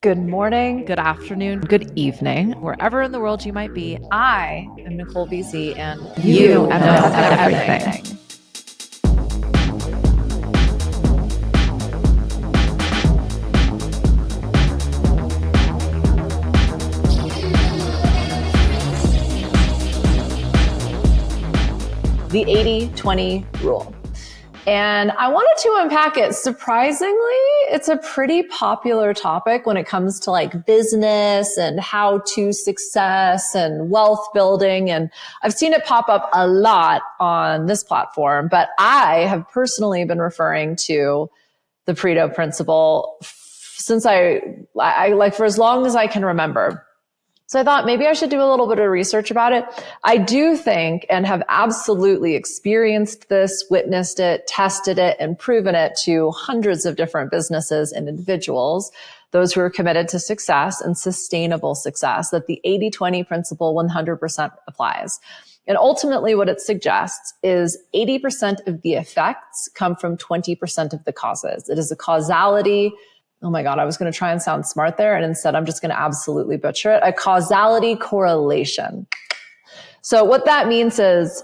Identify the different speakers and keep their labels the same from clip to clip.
Speaker 1: Good morning, good afternoon, good evening, wherever in the world you might be. I am Nicole BC, and you know everything. The 80-20 rule. And I wanted to unpack it. Surprisingly, it's a pretty popular topic when it comes to like business and how to success and wealth building. And I've seen it pop up a lot on this platform, but I have personally been referring to the Pareto principle since I like for as long as I can remember. So I thought maybe I should do a little bit of research about it. I do think and have absolutely experienced this, witnessed it, tested it, and proven it to hundreds of different businesses and individuals, those who are committed to success and sustainable success, that the 80-20 principle 100% applies. And ultimately what it suggests is 80% of the effects come from 20% of the causes. It is a causality. Oh my God, I was going to try and sound smart there. And instead, I'm just going to absolutely butcher it. A causality correlation. So what that means is,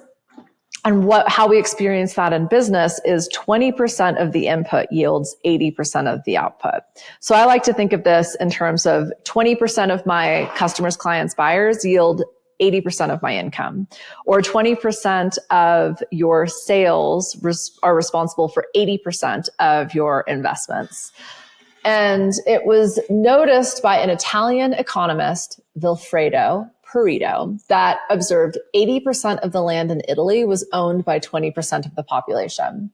Speaker 1: and how we experience that in business is 20% of the input yields 80% of the output. So I like to think of this in terms of 20% of my customers, clients, buyers yield 80% of my income, or 20% of your sales are responsible for 80% of your investments. And it was noticed by an Italian economist, Vilfredo Pareto, that observed 80% of the land in Italy was owned by 20% of the population.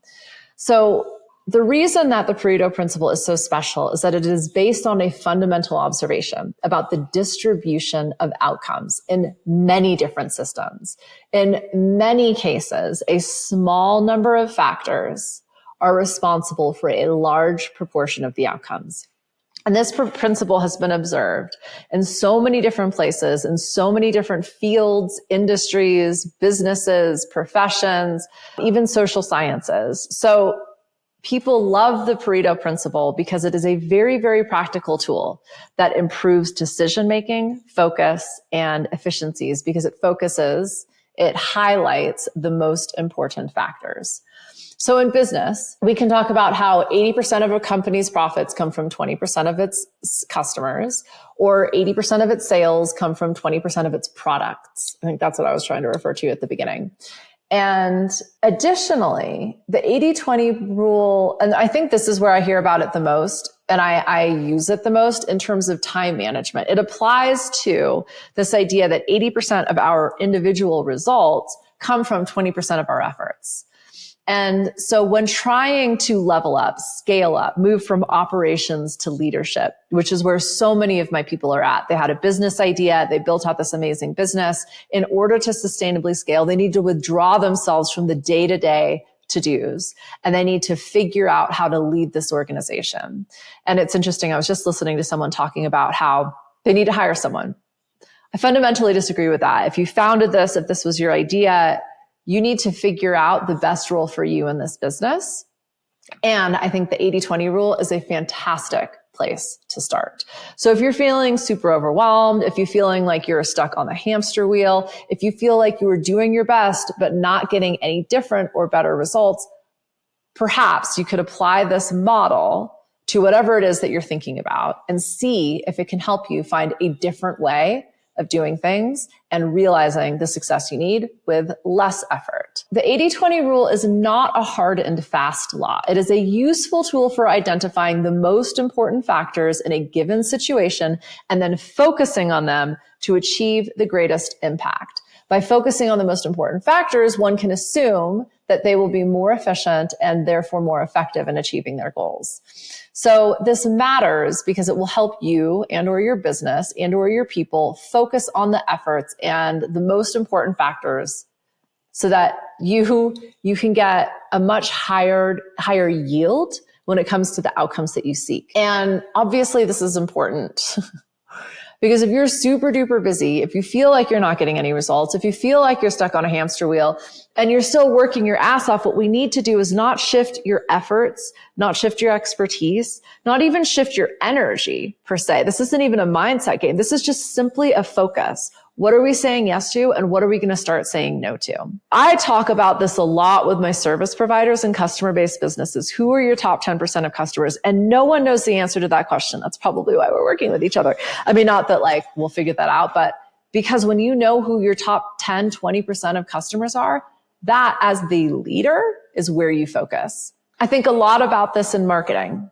Speaker 1: So the reason that the Pareto principle is so special is that it is based on a fundamental observation about the distribution of outcomes in many different systems. In many cases, a small number of factors are responsible for a large proportion of the outcomes. And this principle has been observed in so many different places, in so many different fields, industries, businesses, professions, even social sciences. So people love the Pareto principle because it is a very, very practical tool that improves decision-making, focus, and efficiencies because it highlights the most important factors. So in business, we can talk about how 80% of a company's profits come from 20% of its customers, or 80% of its sales come from 20% of its products. I think that's what I was trying to refer to at the beginning. And additionally, the 80-20 rule, and I think this is where I hear about it the most, and I use it the most in terms of time management. It applies to this idea that 80% of our individual results come from 20% of our efforts. And so when trying to level up, scale up, move from operations to leadership, which is where so many of my people are at. They had a business idea. They built out this amazing business. In order to sustainably scale, they need to withdraw themselves from the day-to-day to-dos, and they need to figure out how to lead this organization. And it's interesting. I was just listening to someone talking about how they need to hire someone. I fundamentally disagree with that. If you founded this, if this was your idea, you need to figure out the best role for you in this business. And I think the 80-20 rule is a fantastic place to start. So if you're feeling super overwhelmed, if you're feeling like you're stuck on the hamster wheel, if you feel like you are doing your best, but not getting any different or better results, perhaps you could apply this model to whatever it is that you're thinking about and see if it can help you find a different way of doing things and realizing the success you need with less effort. The 80-20 rule is not a hard and fast law. It is a useful tool for identifying the most important factors in a given situation and then focusing on them to achieve the greatest impact. By focusing on the most important factors, one can assume that they will be more efficient and therefore more effective in achieving their goals. So this matters because it will help you and or your business and or your people focus on the efforts and the most important factors so that you can get a much higher yield when it comes to the outcomes that you seek. And obviously this is important because if you're super duper busy, if you feel like you're not getting any results, if you feel like you're stuck on a hamster wheel, and you're still working your ass off, what we need to do is not shift your efforts, not shift your expertise, not even shift your energy per se. This isn't even a mindset game. This is just simply a focus. What are we saying yes to, and what are we going to start saying no to? I talk about this a lot with my service providers and customer-based businesses. Who are your top 10% of customers? And no one knows the answer to that question. That's probably why we're working with each other. I mean, not that like we'll figure that out, but because when you know who your top 10, 20% of customers are, that as the leader is where you focus. I think a lot about this in marketing.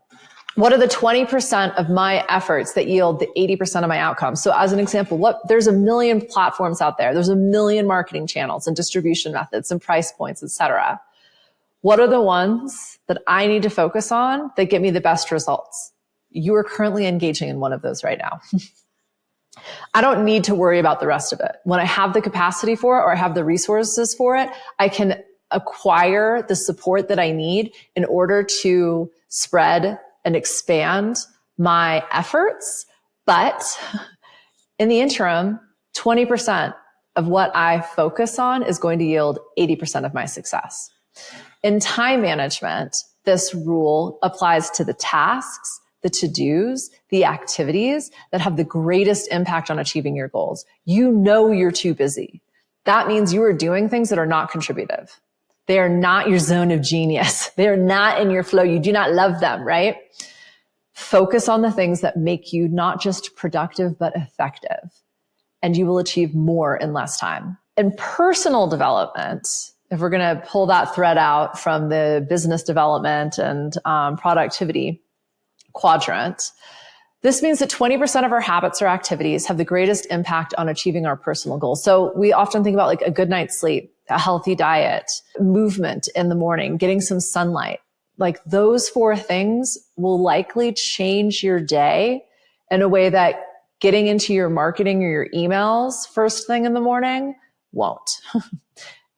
Speaker 1: What are the 20% of my efforts that yield the 80% of my outcomes? So as an example, there's a million platforms out there. There's a million marketing channels and distribution methods and price points, etc. What are the ones that I need to focus on that get me the best results? You are currently engaging in one of those right now. I don't need to worry about the rest of it. When I have the capacity for it or I have the resources for it, I can acquire the support that I need in order to spread and expand my efforts. But in the interim, 20% of what I focus on is going to yield 80% of my success. In time management, this rule applies to the tasks, the to-dos, the activities that have the greatest impact on achieving your goals. You know you're too busy. That means you are doing things that are not contributive. They are not your zone of genius. They are not in your flow. You do not love them, right? Focus on the things that make you not just productive, but effective, and you will achieve more in less time. In personal development, if we're going to pull that thread out from the business development and productivity quadrant, this means that 20% of our habits or activities have the greatest impact on achieving our personal goals. So we often think about like a good night's sleep, a healthy diet, movement in the morning, getting some sunlight. Like those 4 things will likely change your day in a way that getting into your marketing or your emails first thing in the morning won't.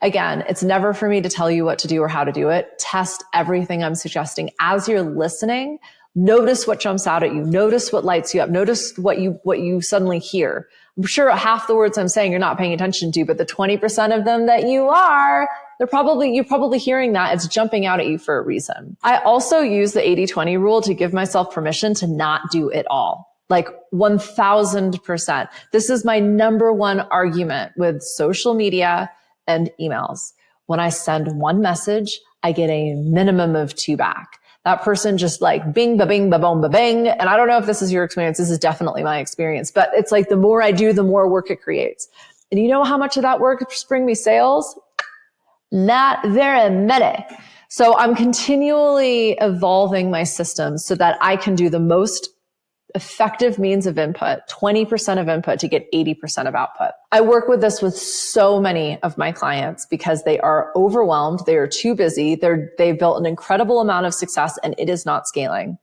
Speaker 1: Again, it's never for me to tell you what to do or how to do it. Test everything I'm suggesting. As you're listening, notice what jumps out at you. Notice what lights you up. Notice what you suddenly hear. I'm sure half the words I'm saying you're not paying attention to, but the 20% of them that you are, you're probably hearing that. It's jumping out at you for a reason. I also use the 80-20 rule to give myself permission to not do it all. Like 1000%. This is my number one argument with social media and emails. When I send one message, I get a minimum of 2 back. That person just like bing, ba bing, ba boom, ba bang. And I don't know if this is your experience. This is definitely my experience, but it's like the more I do, the more work it creates. And you know how much of that work brings me sales? Not very many. So I'm continually evolving my systems so that I can do the most effective means of input, 20% of input to get 80% of output. I work with this with so many of my clients because they are overwhelmed. They are too busy. They've built an incredible amount of success and it is not scaling.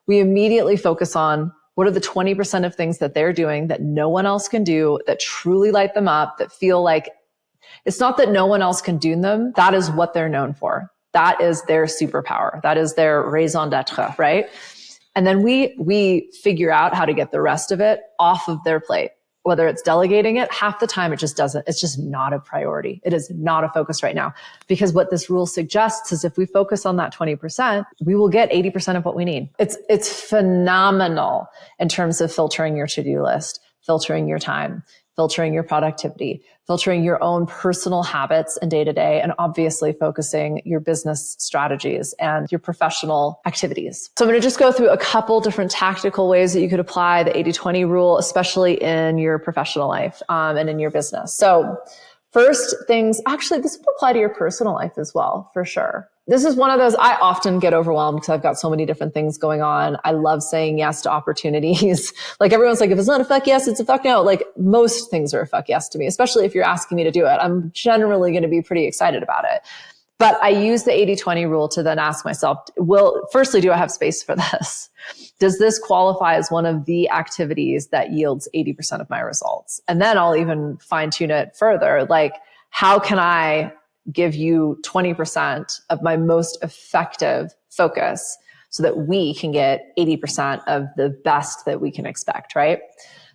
Speaker 1: We immediately focus on what are the 20% of things that they're doing that no one else can do, that truly light them up, that feel like it's not that no one else can do them. That is what they're known for. That is their superpower. That is their raison d'être, right? And then we figure out how to get the rest of it off of their plate. Whether it's delegating it, half the time it's just not a priority. It is not a focus right now. Because what this rule suggests is if we focus on that 20%, we will get 80% of what we need. It's phenomenal in terms of filtering your to-do list, filtering your time, filtering your productivity, filtering your own personal habits and day-to-day, and obviously focusing your business strategies and your professional activities. So I'm going to just go through a couple different tactical ways that you could apply the 80-20 rule, especially in your professional life and in your business. So first things, actually, this would apply to your personal life as well, for sure. This is one of those, I often get overwhelmed because I've got so many different things going on. I love saying yes to opportunities. Like everyone's like, if it's not a fuck yes, it's a fuck no. Like most things are a fuck yes to me, especially if you're asking me to do it. I'm generally going to be pretty excited about it. But I use the 80-20 rule to then ask myself, firstly, do I have space for this? Does this qualify as one of the activities that yields 80% of my results? And then I'll even fine tune it further. Like, how can I give you 20% of my most effective focus so that we can get 80% of the best that we can expect, right?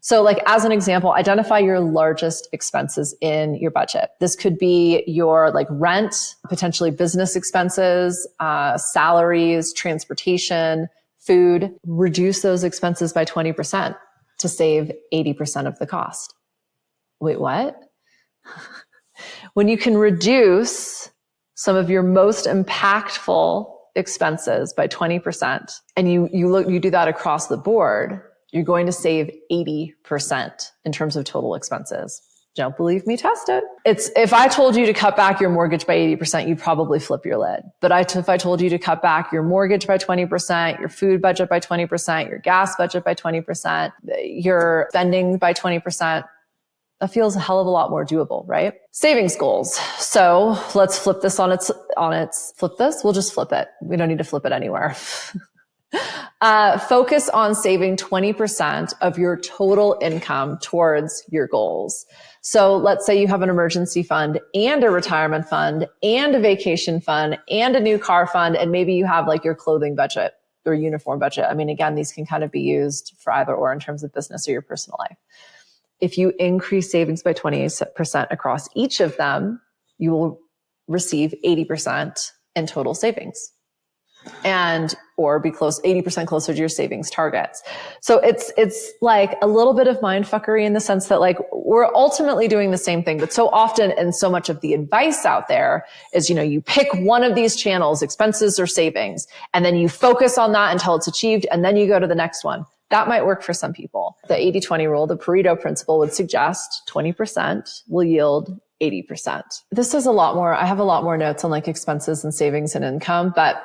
Speaker 1: So like as an example, identify your largest expenses in your budget. This could be your like rent, potentially business expenses, salaries, transportation, food. Reduce those expenses by 20% to save 80% of the cost. Wait, what? When you can reduce some of your most impactful expenses by 20%, and you do that across the board, you're going to save 80% in terms of total expenses. Don't believe me? Test it. If I told you to cut back your mortgage by 80%, you'd probably flip your lid. But if I told you to cut back your mortgage by 20%, your food budget by 20%, your gas budget by 20%, your spending by 20%, that feels a hell of a lot more doable, right? Savings goals. So let's flip this flip this. We'll just flip it. We don't need to flip it anywhere. Focus on saving 20% of your total income towards your goals. So let's say you have an emergency fund and a retirement fund and a vacation fund and a new car fund, and maybe you have like your clothing budget or uniform budget. I mean, again, these can kind of be used for either or in terms of business or your personal life. If you increase savings by 20% across each of them, you will receive 80% in total savings, or be 80% closer to your savings targets. So it's like a little bit of mind fuckery in the sense that like we're ultimately doing the same thing, but so often and so much of the advice out there is, you pick one of these channels, expenses or savings, and then you focus on that until it's achieved, and then you go to the next one. That might work for some people. The 80-20 rule, the Pareto principle would suggest 20% will yield 80%. This is a lot more. I have a lot more notes on like expenses and savings and income, but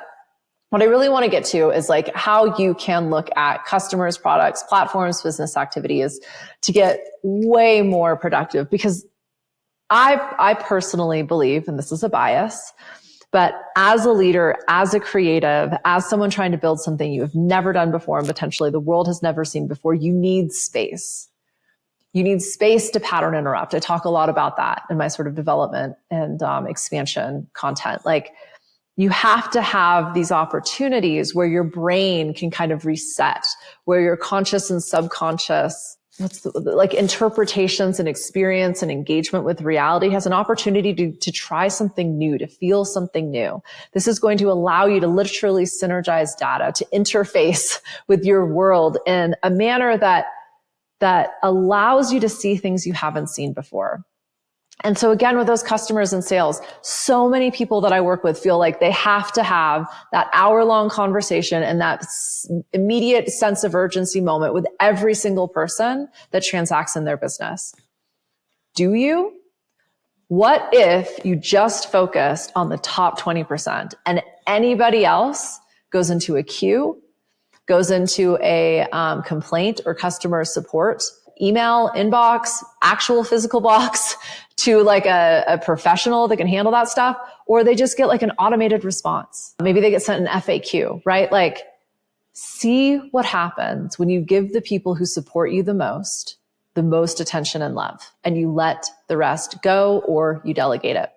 Speaker 1: what I really want to get to is like how you can look at customers, products, platforms, business activities to get way more productive. Because I personally believe, and this is a bias, but as a leader, as a creative, as someone trying to build something you have never done before and potentially the world has never seen before, you need space. You need space to pattern interrupt. I talk a lot about that in my sort of development and expansion content. Like, you have to have these opportunities where your brain can kind of reset, where your conscious and subconscious, like interpretations and experience and engagement with reality has an opportunity to try something new, to feel something new. This is going to allow you to literally synergize data, to interface with your world in a manner that allows you to see things you haven't seen before. And so again, with those customers and sales, so many people that I work with feel like they have to have that hour-long conversation and that immediate sense of urgency moment with every single person that transacts in their business. Do you? What if you just focused on the top 20% and anybody else goes into a queue, goes into a complaint or customer support email inbox, actual physical box, to like a professional that can handle that stuff, or they just get like an automated response. Maybe they get sent an FAQ, right? Like, see what happens when you give the people who support you the most attention and love, and you let the rest go or you delegate it.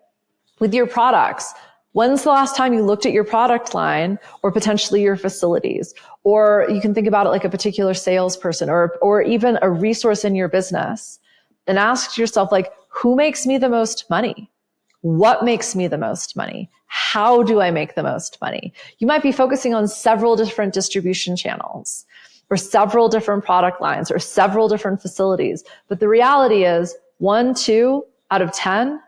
Speaker 1: With your products, when's the last time you looked at your product line or potentially your facilities? Or you can think about it like a particular salesperson or even a resource in your business, and ask yourself, like, who makes me the most money? What makes me the most money? How do I make the most money? You might be focusing on several different distribution channels or several different product lines or several different facilities. But the reality is 1, 2 out of 10,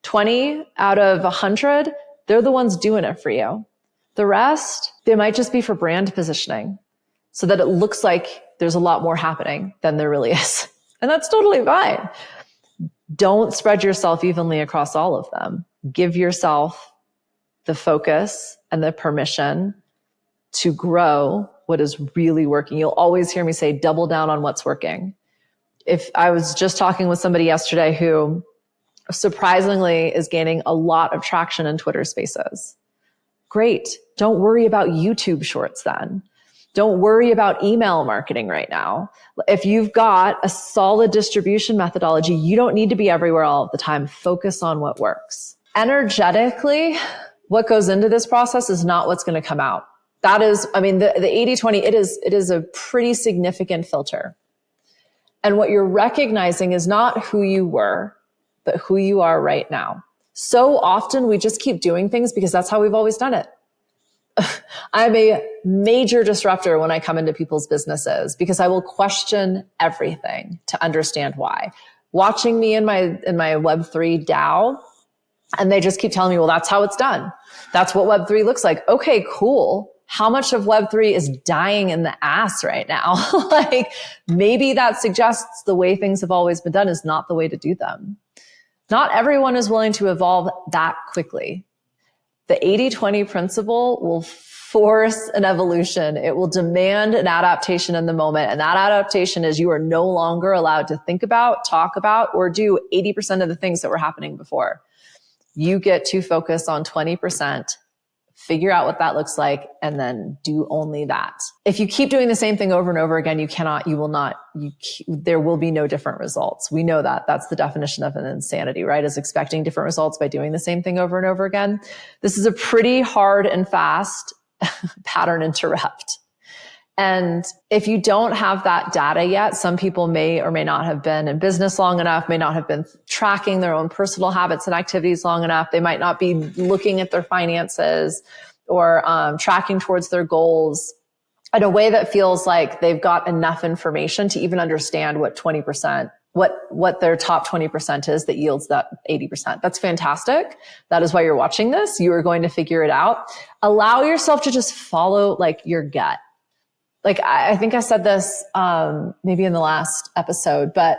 Speaker 1: 20 out of 100, they're the ones doing it for you. The rest, they might just be for brand positioning so that it looks like there's a lot more happening than there really is. And that's totally fine. Don't spread yourself evenly across all of them. Give yourself the focus and the permission to grow what is really working. You'll always hear me say, double down on what's working. If I was just talking with somebody yesterday who surprisingly is gaining a lot of traction in Twitter Spaces. Great. Don't worry about YouTube Shorts then. Don't worry about email marketing right now. If you've got a solid distribution methodology, you don't need to be everywhere all of the time. Focus on what works. Energetically, what goes into this process is not what's going to come out. That is, I mean, the 80-20, it is a pretty significant filter. And what you're recognizing is not who you were, but who you are right now. So often we just keep doing things because that's how we've always done it. I'm a major disruptor when I come into people's businesses because I will question everything to understand why. Watching me in my Web3 DAO, and they just keep telling me, well, that's how it's done. That's what Web3 looks like. Okay, cool. How much of Web3 is dying in the ass right now? Like, maybe that suggests the way things have always been done is not the way to do them. Not everyone is willing to evolve that quickly. The 80-20 principle will force an evolution. It will demand an adaptation in the moment. And that adaptation is you are no longer allowed to think about, talk about, or do 80% of the things that were happening before. You get to focus on 20%, figure out what that looks like, and then do only that. If you keep doing the same thing over and over again, there will be no different results. We know that. That's the definition of an insanity, right? Is expecting different results by doing the same thing over and over again. This is a pretty hard and fast pattern interrupt. And if you don't have that data yet, some people may or may not have been in business long enough, may not have been tracking their own personal habits and activities long enough. They might not be looking at their finances or tracking towards their goals in a way that feels like they've got enough information to even understand what 20%, what their top 20% is that yields that 80%. That's fantastic. That is why you're watching this. You are going to figure it out. Allow yourself to just follow like your gut. Like, I think I said this, maybe in the last episode, but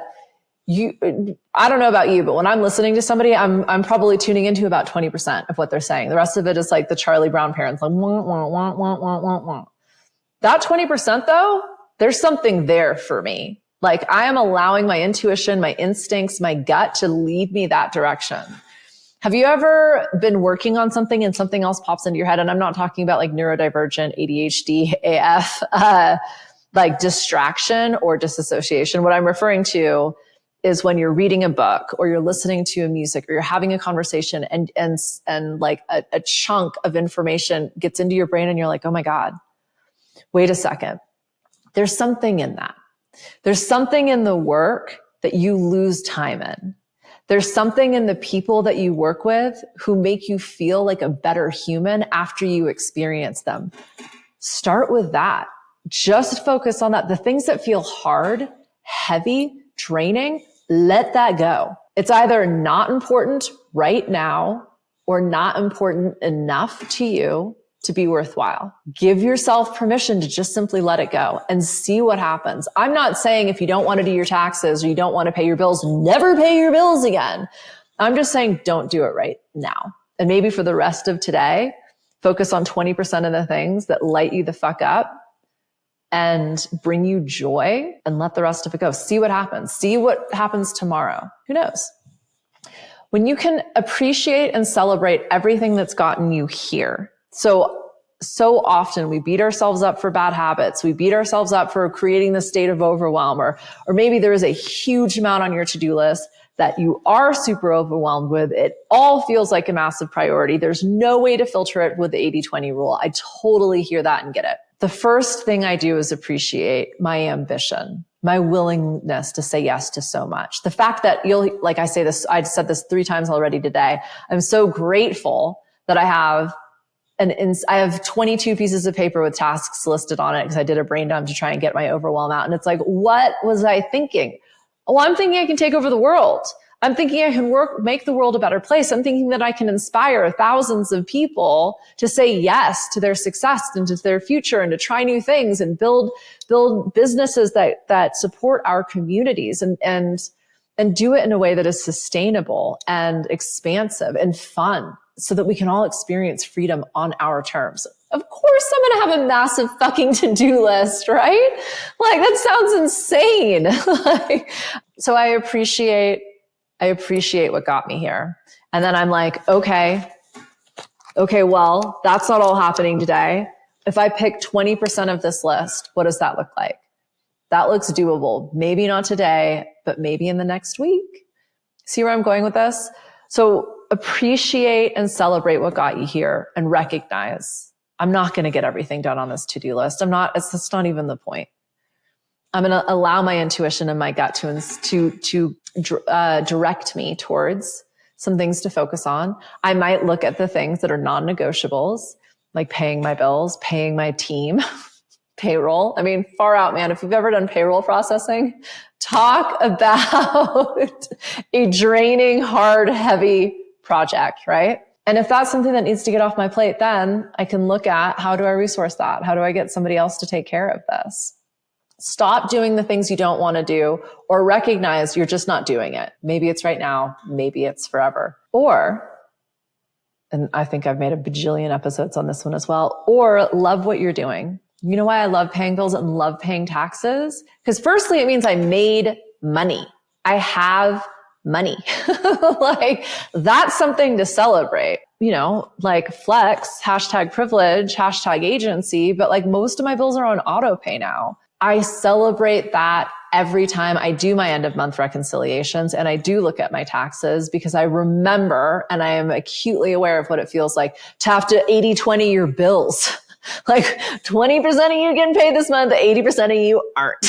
Speaker 1: I don't know about you, but when I'm listening to somebody, I'm probably tuning into about 20% of what they're saying. The rest of it is like the Charlie Brown parents, like, wah, wah, wah, wah, wah, wah, wah. That 20% though, there's something there for me. Like, I am allowing my intuition, my instincts, my gut to lead me that direction. Have you ever been working on something and something else pops into your head? And I'm not talking about like neurodivergent ADHD AF, like distraction or disassociation. What I'm referring to is when you're reading a book or you're listening to a music or you're having a conversation and like a chunk of information gets into your brain and you're like, oh my God, wait a second. There's something in that. There's something in the work that you lose time in. There's something in the people that you work with who make you feel like a better human after you experience them. Start with that. Just focus on that. The things that feel hard, heavy, draining, let that go. It's either not important right now or not important enough to you to be worthwhile. Give yourself permission to just simply let it go and see what happens. I'm not saying if you don't want to do your taxes or you don't want to pay your bills, never pay your bills again. I'm just saying don't do it right now. And maybe for the rest of today, focus on 20% of the things that light you the fuck up and bring you joy and let the rest of it go. See what happens. See what happens tomorrow. Who knows? When you can appreciate and celebrate everything that's gotten you here. So often we beat ourselves up for bad habits. We beat ourselves up for creating the state of overwhelm, or maybe there is a huge amount on your to-do list that you are super overwhelmed with. It all feels like a massive priority. There's no way to filter it with the 80-20 rule. I totally hear that and get it. The first thing I do is appreciate my ambition, my willingness to say yes to so much. The fact that I said this 3 times already today. I'm so grateful that I have 22 pieces of paper with tasks listed on it because I did a brain dump to try and get my overwhelm out. And it's like, what was I thinking? Oh, I'm thinking I can take over the world. I'm thinking I can make the world a better place. I'm thinking that I can inspire thousands of people to say yes to their success and to their future and to try new things and build businesses that support our communities and do it in a way that is sustainable and expansive and fun, so that we can all experience freedom on our terms. Of course, I'm going to have a massive fucking to-do list, right? Like, that sounds insane. So I appreciate what got me here. And then I'm like, okay, well, that's not all happening today. If I pick 20% of this list, what does that look like? That looks doable. Maybe not today, but maybe in the next week. See where I'm going with this? So appreciate and celebrate what got you here and recognize I'm not going to get everything done on this to-do list. It's not even the point. I'm going to allow my intuition and my gut to direct me towards some things to focus on. I might look at the things that are non-negotiables, like paying my bills, paying my team, payroll. I mean, far out, man. If you've ever done payroll processing, talk about a draining, hard, heavy project, right? And if that's something that needs to get off my plate, then I can look at, how do I resource that? How do I get somebody else to take care of this? Stop doing the things you don't want to do, or recognize you're just not doing it. Maybe it's right now, maybe it's forever. Or, and I think I've made a bajillion episodes on this one as well, or love what you're doing. You know why I love paying bills and love paying taxes? Because firstly, it means I made money. I have money. Like, that's something to celebrate, you know, like flex, #privilege, #agency, but like most of my bills are on auto pay now. I celebrate that every time I do my end of month reconciliations and I do look at my taxes, because I remember and I am acutely aware of what it feels like to have to 80-20 your bills. Like 20% of you getting paid this month, 80% of you aren't.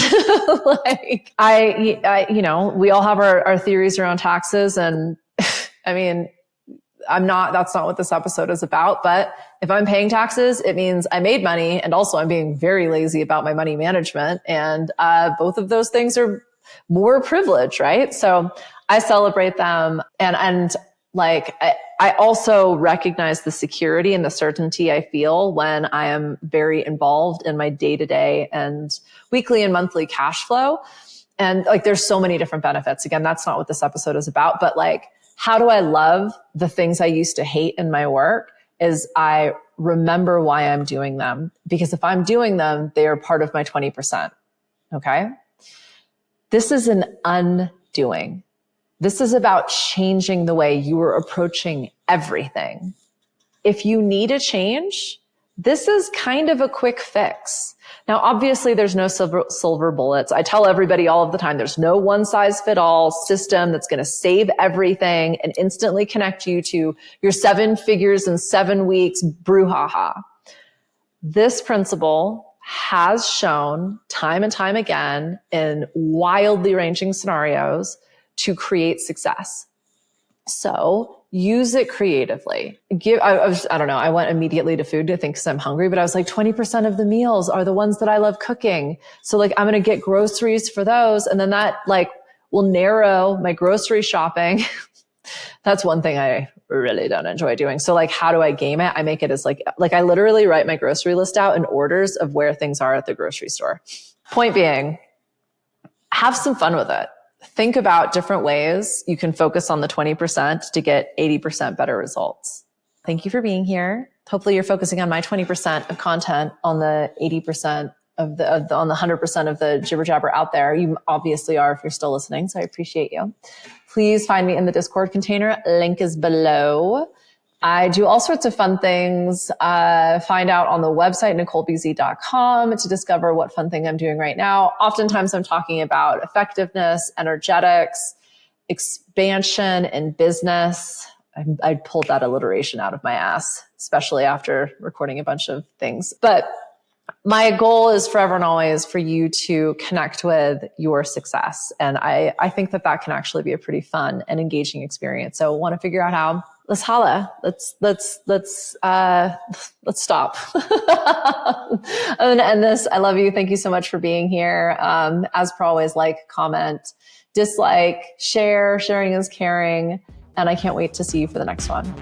Speaker 1: Like I, you know, we all have our theories around taxes. And I mean, that's not what this episode is about, but if I'm paying taxes, it means I made money. And also I'm being very lazy about my money management. And, both of those things are more privilege, right? So I celebrate them. And like, I also recognize the security and the certainty I feel when I am very involved in my day-to-day and weekly and monthly cash flow. And like, there's so many different benefits. Again, that's not what this episode is about, but like, how do I love the things I used to hate in my work is I remember why I'm doing them. Because if I'm doing them, they are part of my 20%. Okay. This is an undoing. This is about changing the way you are approaching everything. If you need a change, this is kind of a quick fix. Now, obviously, there's no silver bullets. I tell everybody all of the time, there's no one size fit all system that's going to save everything and instantly connect you to your 7 figures in 7 weeks brouhaha. This principle has shown time and time again in wildly ranging scenarios to create success. So use it creatively. I don't know. I went immediately to food, I think, because I'm hungry, but I was like, 20% of the meals are the ones that I love cooking. So like, I'm going to get groceries for those. And then that like will narrow my grocery shopping. That's one thing I really don't enjoy doing. So like, how do I game it? I make it as like I literally write my grocery list out in orders of where things are at the grocery store. Point being, have some fun with it. Think about different ways you can focus on the 20% to get 80% better results. Thank you for being here. Hopefully you're focusing on my 20% of content on the 80% on the 100% of the jibber jabber out there. You obviously are if you're still listening. So I appreciate you. Please find me in the Discord container. Link is below. I do all sorts of fun things. Find out on the website, NicoleBZ.com, to discover what fun thing I'm doing right now. Oftentimes I'm talking about effectiveness, energetics, expansion in business. I pulled that alliteration out of my ass, especially after recording a bunch of things. But my goal is forever and always for you to connect with your success. And I think that can actually be a pretty fun and engaging experience. So want to figure out how? Let's holla. Let's stop. I'm going to end this. I love you. Thank you so much for being here. As per always, like, comment, dislike, share. Sharing is caring. And I can't wait to see you for the next one.